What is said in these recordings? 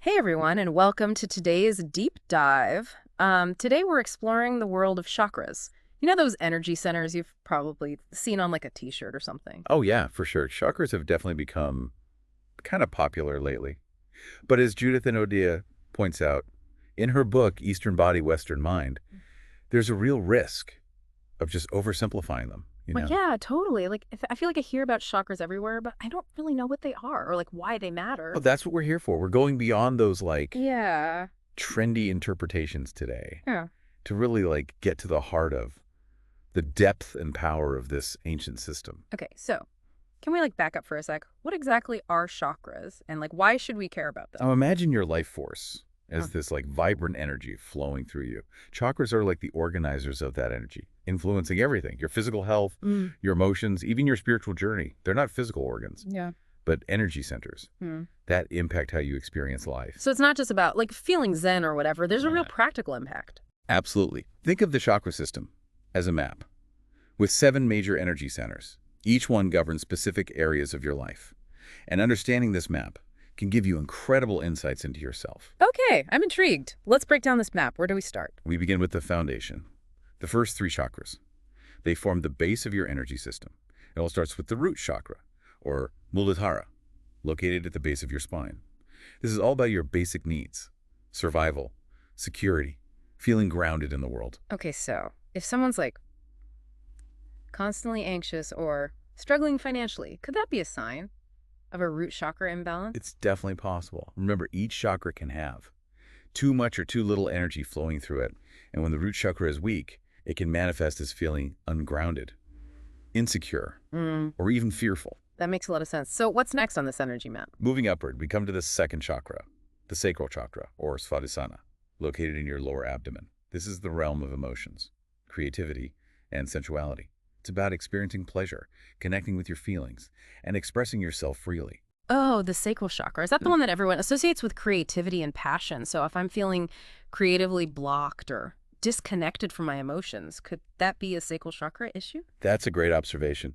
Hey everyone, and welcome to today's deep dive. Today we're exploring the world of chakras. You know those energy centers you've probably seen on like a t-shirt or something? Oh, yeah, for sure. Chakras have definitely become kind of popular lately. But as Judith Anodea points out, in her book, Eastern Body, Western Mind, there's a real risk of just oversimplifying them, you Well, know? yeah, totally. I feel like I hear about chakras everywhere, but I don't really know what they are or like why they matter. Well, that's what we're here for. We're going beyond those, Yeah. trendy interpretations today Yeah. to really, get to the heart of the depth and power of this ancient system. Okay, so can we like back up for a sec? What exactly are chakras and like why should we care about them? Now imagine your life force Huh. as this vibrant energy flowing through you. Chakras are like the organizers of that energy, influencing everything, your physical health, Mm. your emotions, even your spiritual journey. They're not physical organs, Yeah. but energy centers Hmm. that impact how you experience life. So it's not just about like feeling zen or whatever. There's a real Yeah. practical impact. Absolutely. Think of the chakra system as a map with 7 major energy centers. Each one governs specific areas of your life. And understanding this map can give you incredible insights into yourself. Okay, I'm intrigued. Let's break down this map. Where do we start? We begin with the foundation, the first 3 chakras. They form the base of your energy system. It all starts with the root chakra, or Muladhara, located at the base of your spine. This is all about your basic needs: survival, security, feeling grounded in the world. Okay, so if someone's like constantly anxious or struggling financially, could that be a sign of a root chakra imbalance? It's definitely possible. Remember, each chakra can have too much or too little energy flowing through it. And when the root chakra is weak, it can manifest as feeling ungrounded, insecure, Mm, or even fearful. that makes a lot of sense. So what's next on this energy map? Moving upward, we come to the second chakra, the sacral chakra, or Svadhisthana, located in your lower abdomen. This is the realm of emotions, creativity, and sensuality. It's about experiencing pleasure, connecting with your feelings, and expressing yourself freely. Oh, the sacral chakra. Is that the one that everyone associates with creativity and passion? So if I'm feeling creatively blocked or disconnected from my emotions, could that be a sacral chakra issue? That's a great observation.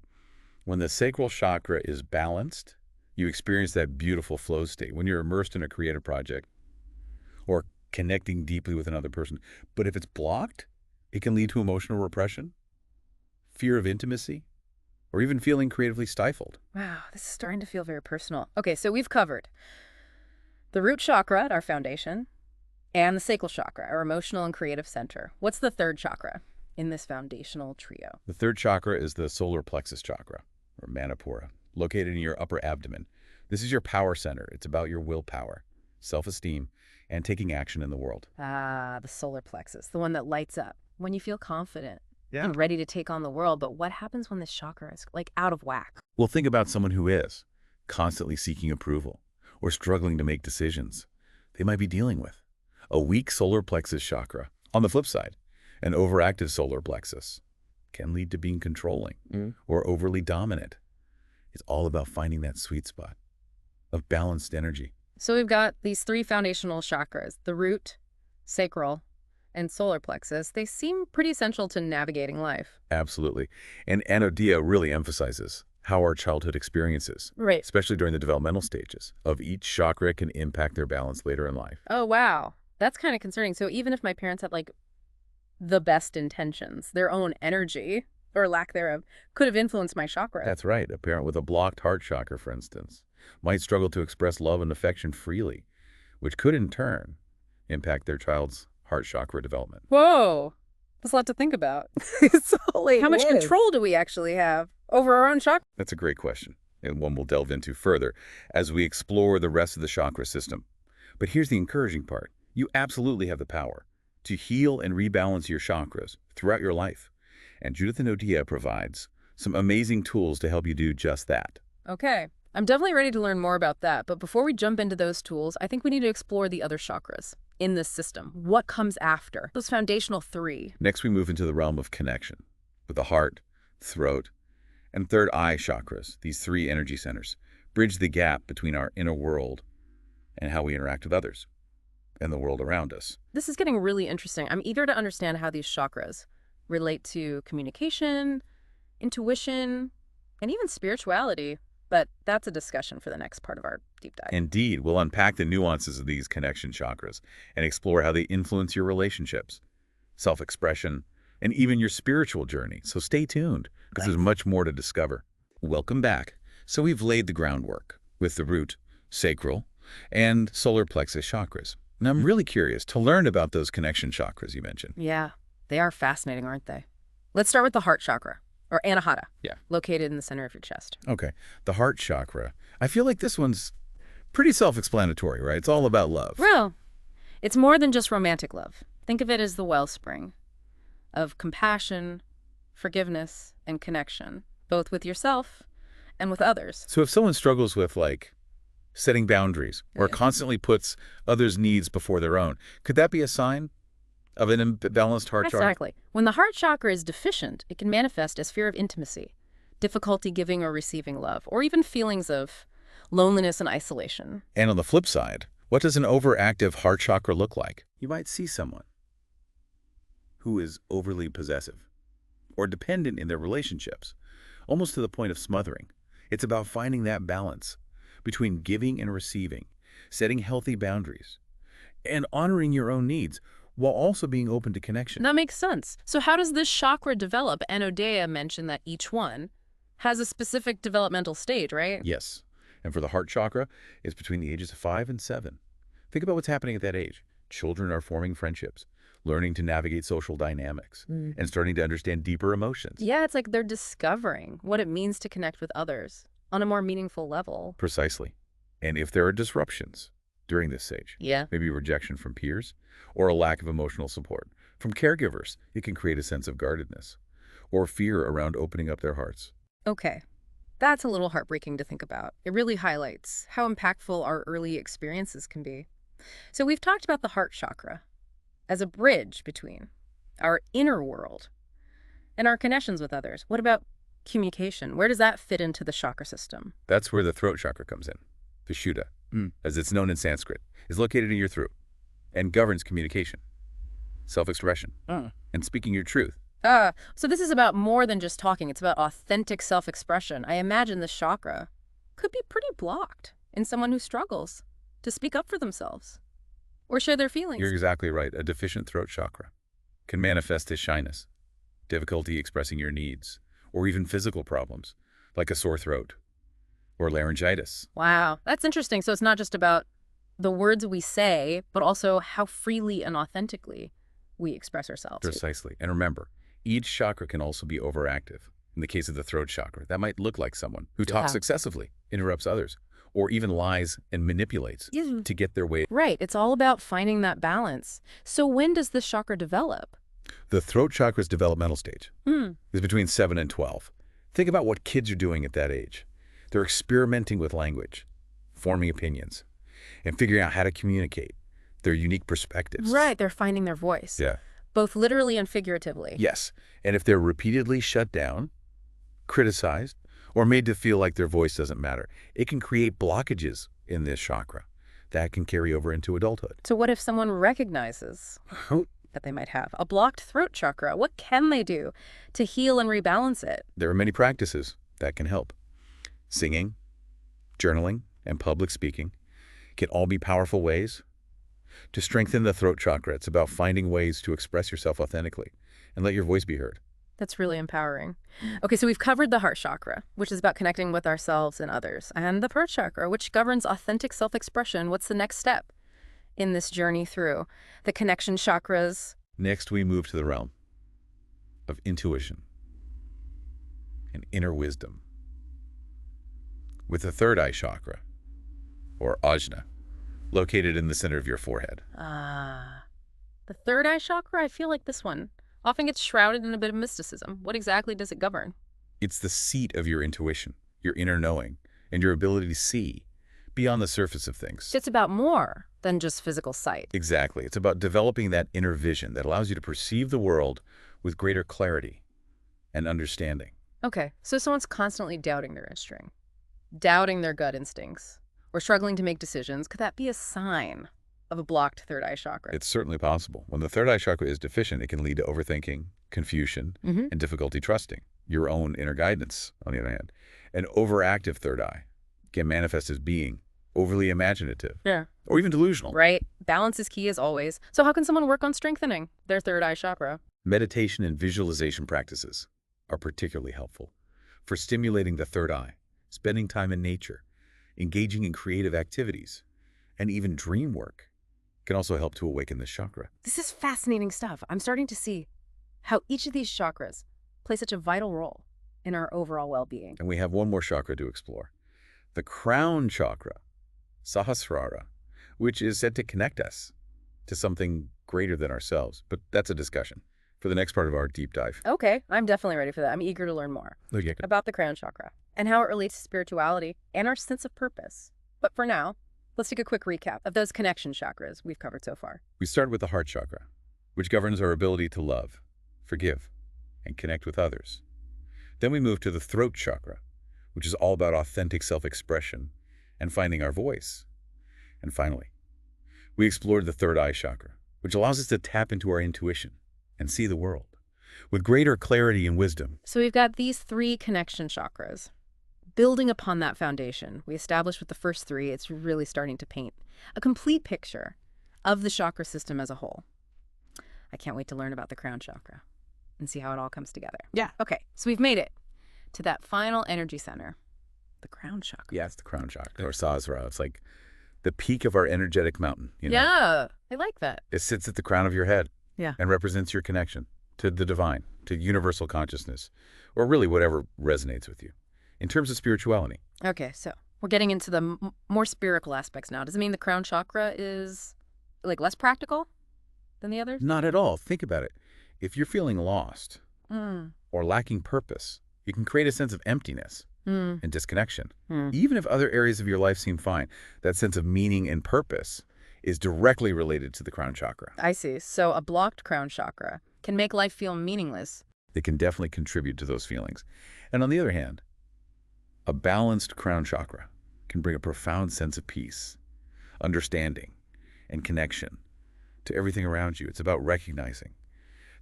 When the sacral chakra is balanced, you experience that beautiful flow state when you're immersed in a creative project or connecting deeply with another person. But if it's blocked, it can lead to emotional repression, fear of intimacy, or even feeling creatively stifled. Wow, this is starting to feel very personal. Okay, so we've covered the root chakra at our foundation and the sacral chakra, our emotional and creative center. What's the third chakra in this foundational trio? The third chakra is the solar plexus chakra, or Manipura, located in your upper abdomen. This is your power center. It's about your willpower, self-esteem, and taking action in the world. Ah, the solar plexus, the one that lights up when you feel confident Yeah. and ready to take on the world. But what happens when this chakra is like out of whack? Well, think about someone who is constantly seeking approval or struggling to make decisions. They might be dealing with a weak solar plexus chakra. On the flip side, an overactive solar plexus can lead to being controlling or overly dominant. It's all about finding that sweet spot of balanced energy. So we've got these 3 foundational chakras, the root, sacral, and solar plexus. They seem pretty essential to navigating life. Absolutely. And Anodea really emphasizes how our childhood experiences, Right. especially during the developmental stages of each chakra, can impact their balance later in life. Oh, wow. That's kind of concerning. So even if my parents had like the best intentions, their own energy or lack thereof could have influenced my chakra. That's right. A parent with a blocked heart chakra, for instance, might struggle to express love and affection freely, which could in turn impact their child's heart chakra development. Whoa. That's a lot to think about. How much control do we actually have over our own chakra? That's a great question, and one we'll delve into further as we explore the rest of the chakra system. But here's the encouraging part. You absolutely have the power to heal and rebalance your chakras throughout your life. And Judith Anodea provides some amazing tools to help you do just that. Okay. I'm definitely ready to learn more about that. But before we jump into those tools, I think we need to explore the other chakras in this system. What comes after? Those foundational 3. Next, we move into the realm of connection with the heart, throat, and third eye chakras. These 3 energy centers bridge the gap between our inner world and how we interact with others and the world around us. This is getting really interesting. I'm eager to understand how these chakras relate to communication, intuition, and even spirituality. but that's a discussion for the next part of our deep dive. Indeed, we'll unpack the nuances of these connection chakras and explore how they influence your relationships, self-expression, and even your spiritual journey. So stay tuned, because there's much more to discover. Welcome back. So we've laid the groundwork with the root, sacral, and solar plexus chakras. And I'm really curious to learn about those connection chakras you mentioned. Yeah, they are fascinating, aren't they? Let's start with the heart chakra, or Anahata, located in the center of your chest. Okay, the heart chakra. I feel like this one's pretty self-explanatory, right? It's all about love. Well, it's more than just romantic love. Think of it as the wellspring of compassion, forgiveness, and connection, both with yourself and with others. So if someone struggles with, like, setting boundaries or constantly puts others' needs before their own, could that be a sign of an imbalanced heart chakra? Exactly. When the heart chakra is deficient, it can manifest as fear of intimacy, difficulty giving or receiving love, or even feelings of loneliness and isolation. And on the flip side, what does an overactive heart chakra look like? You might see someone who is overly possessive or dependent in their relationships, almost to the point of smothering. It's about finding that balance between giving and receiving, setting healthy boundaries, and honoring your own needs while also being open to connection. That makes sense. So how does this chakra develop? Anodea mentioned that each one has a specific developmental stage, right? Yes. And for the heart chakra, it's between the ages of 5 and 7. Think about what's happening at that age. Children are forming friendships, learning to navigate social dynamics, and starting to understand deeper emotions. Yeah, it's like they're discovering what it means to connect with others on a more meaningful level. Precisely. And if there are disruptions during this stage, maybe rejection from peers or a lack of emotional support from caregivers, it can create a sense of guardedness or fear around opening up their hearts. Okay, that's a little heartbreaking to think about. It really highlights how impactful our early experiences can be. So we've talked about the heart chakra as a bridge between our inner world and our connections with others. What about communication? Where does that fit into the chakra system? That's where the throat chakra comes in. Vishuddha, as it's known in Sanskrit, is located in your throat and governs communication, self-expression, and speaking your truth. So this is about more than just talking. It's about authentic self-expression. I imagine this chakra could be pretty blocked in someone who struggles to speak up for themselves or share their feelings. You're exactly right. A deficient throat chakra can manifest as shyness, difficulty expressing your needs, or even physical problems like a sore throat or laryngitis. Wow, that's interesting. So it's not just about the words we say, but also how freely and authentically we express ourselves. Precisely. And remember, each chakra can also be overactive. In the case of the throat chakra, that might look like someone who talks excessively, interrupts others, or even lies and manipulates to get their way. Right. It's all about finding that balance. So when does this chakra develop? The throat chakra's developmental stage is between 7 and 12. Think about what kids are doing at that age. They're experimenting with language, forming opinions, and figuring out how to communicate their unique perspectives. Right. They're finding their voice. Yeah. Both literally and figuratively. Yes. And if they're repeatedly shut down, criticized, or made to feel like their voice doesn't matter, it can create blockages in this chakra that can carry over into adulthood. So what if someone recognizes that they might have a blocked throat chakra? What can they do to heal and rebalance it? There are many practices that can help. Singing, journaling, and public speaking can all be powerful ways to strengthen the throat chakra. It's about finding ways to express yourself authentically and let your voice be heard. That's really empowering. Okay, so we've covered the heart chakra, which is about connecting with ourselves and others, and the throat chakra, which governs authentic self-expression. What's the next step in this journey through the connection chakras? Next, we move to the realm of intuition and inner wisdom with the third eye chakra, or ajna, located in the center of your forehead. The third eye chakra, I feel like this one often gets shrouded in a bit of mysticism. What exactly does it govern? It's the seat of your intuition, your inner knowing, and your ability to see beyond the surface of things. It's about more than just physical sight. Exactly. It's about developing that inner vision that allows you to perceive the world with greater clarity and understanding. Okay, so someone's constantly doubting their instinct, doubting their gut instincts, or struggling to make decisions. Could that be a sign of a blocked third eye chakra? It's certainly possible. When the third eye chakra is deficient, it can lead to overthinking, confusion, and difficulty trusting. your own inner guidance, on the other hand. An overactive third eye can manifest as being overly imaginative Yeah. or even delusional. Right. Balance is key as always. So how can someone work on strengthening their third eye chakra? Meditation and visualization practices are particularly helpful for stimulating the third eye, spending time in nature, engaging in creative activities, and even dream work can also help to awaken this chakra. This is fascinating stuff. I'm starting to see how each of these chakras play such a vital role in our overall well-being. And we have one more chakra to explore. The crown chakra, Sahasrara, which is said to connect us to something greater than ourselves. But that's a discussion for the next part of our deep dive. Okay, I'm definitely ready for that. I'm eager to learn more about the crown chakra and how it relates to spirituality and our sense of purpose. But for now, let's take a quick recap of those connection chakras we've covered so far. We start with the heart chakra, which governs our ability to love, forgive, and connect with others. Then we move to the throat chakra, which is all about authentic self-expression and finding our voice. And finally, we explored the third eye chakra, which allows us to tap into our intuition and see the world with greater clarity and wisdom. So we've got these three connection chakras. Building upon that foundation we established with the first three, it's really starting to paint a complete picture of the chakra system as a whole. I can't wait to learn about the crown chakra and see how it all comes together. Yeah. Okay, so we've made it to that final energy center, the crown chakra. Yeah, it's the crown chakra, or Sahasrara. It's like the peak of our energetic mountain. You know? Yeah, I like that. It sits at the crown of your head. Yeah. And represents your connection to the divine, to universal consciousness, or really whatever resonates with you. In terms of spirituality. Okay, so we're getting into the more spiritual aspects now. Does it mean the crown chakra is like less practical than the others? Not at all. Think about it. If you're feeling lost Mm. or lacking purpose, you can create a sense of emptiness and disconnection. Mm. Even if other areas of your life seem fine, that sense of meaning and purpose is directly related to the crown chakra. I see. So a blocked crown chakra can make life feel meaningless. It can definitely contribute to those feelings. And on the other hand, a balanced crown chakra can bring a profound sense of peace, understanding, and connection to everything around you. It's about recognizing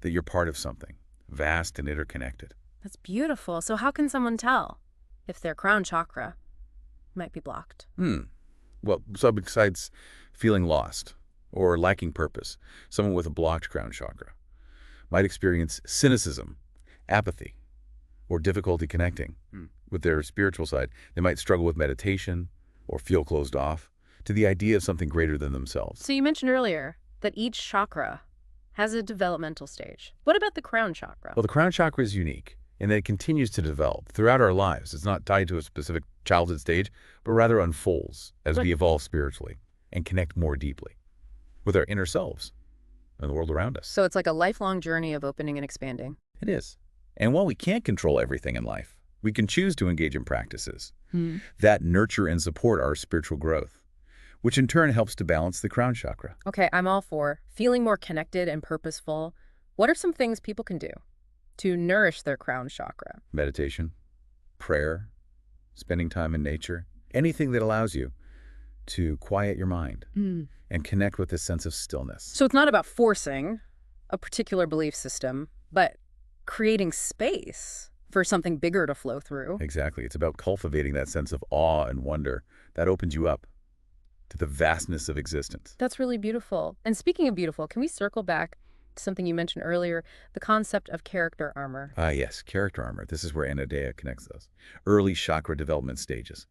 that you're part of something vast and interconnected. That's beautiful. So how can someone tell if their crown chakra might be blocked? Well, so besides feeling lost or lacking purpose, someone with a blocked crown chakra might experience cynicism, apathy, or difficulty connecting with their spiritual side. They might struggle with meditation or feel closed off to the idea of something greater than themselves. So you mentioned earlier that each chakra has a developmental stage. What about the crown chakra? Well, the crown chakra is unique in that it continues to develop throughout our lives. It's not tied to a specific childhood stage, but rather unfolds as we evolve spiritually and connect more deeply with our inner selves and the world around us. So it's like a lifelong journey of opening and expanding. It is. And while we can't control everything in life, we can choose to engage in practices that nurture and support our spiritual growth, which in turn helps to balance the crown chakra. Okay, I'm all for feeling more connected and purposeful. What are some things people can do to nourish their crown chakra? Meditation, prayer, spending time in nature, anything that allows you to quiet your mind and connect with this sense of stillness. So it's not about forcing a particular belief system, but creating space for something bigger to flow through. Exactly. It's about cultivating that sense of awe and wonder that opens you up to the vastness of existence. That's really beautiful. And speaking of beautiful, can we circle back to something you mentioned earlier, the concept of character armor? Yes, character armor. This is where Anodea connects those early chakra development stages.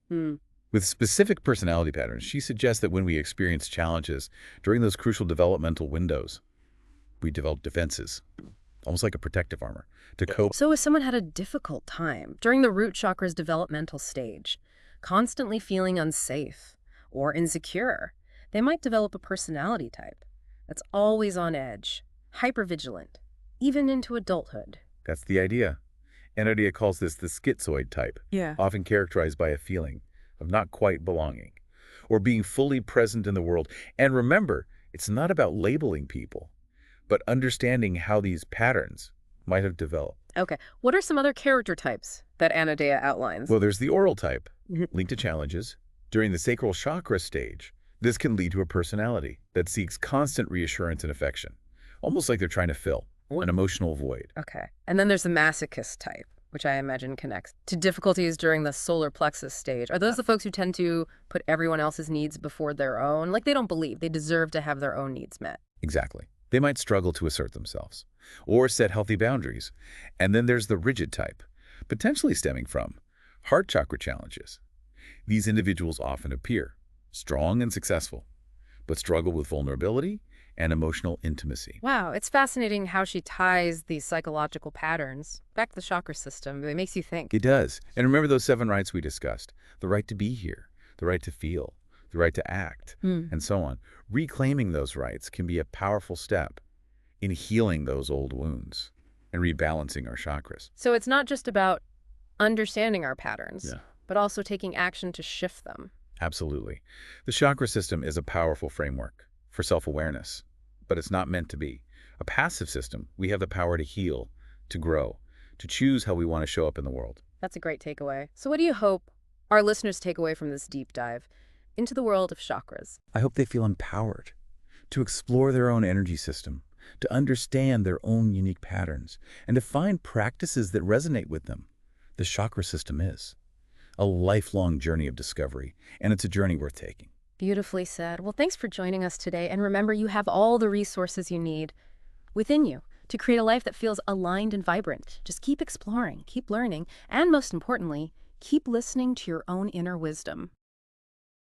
With specific personality patterns, she suggests that when we experience challenges during those crucial developmental windows, we develop defenses, almost like a protective armor, to cope. So if someone had a difficult time during the root chakra's developmental stage, constantly feeling unsafe or insecure, they might develop a personality type that's always on edge, hypervigilant, even into adulthood. That's the idea. Anodea calls this the schizoid type, often characterized by a feeling of not quite belonging or being fully present in the world. And remember, it's not about labeling people, but understanding how these patterns might have developed. Okay, what are some other character types that Anodea outlines? Well, there's the oral type, linked to challenges. During the sacral chakra stage, this can lead to a personality that seeks constant reassurance and affection, almost like they're trying to fill an emotional void. Okay, and then there's the masochist type, which I imagine connects to difficulties during the solar plexus stage. Are those the folks who tend to put everyone else's needs before their own? Like they don't believe they deserve to have their own needs met. Exactly. They might struggle to assert themselves or set healthy boundaries. And then there's the rigid type, potentially stemming from heart chakra challenges. These individuals often appear strong and successful, but struggle with vulnerability and emotional intimacy. Wow, it's fascinating how she ties these psychological patterns back to the chakra system. It makes you think. It does. And remember those 7 rights we discussed: the right to be here, the right to feel, the right to act, and so on. Reclaiming those rights can be a powerful step in healing those old wounds and rebalancing our chakras. So it's not just about understanding our patterns, Yeah. but also taking action to shift them. Absolutely. The chakra system is a powerful framework for self-awareness, but it's not meant to be. A passive system, we have the power to heal, to grow, to choose how we want to show up in the world. That's a great takeaway. So what do you hope our listeners take away from this deep dive into the world of chakras? I hope they feel empowered to explore their own energy system, to understand their own unique patterns, and to find practices that resonate with them. The chakra system is a lifelong journey of discovery, and it's a journey worth taking. Beautifully said. Well, thanks for joining us today. And remember, you have all the resources you need within you to create a life that feels aligned and vibrant. Just keep exploring, keep learning, and most importantly, keep listening to your own inner wisdom.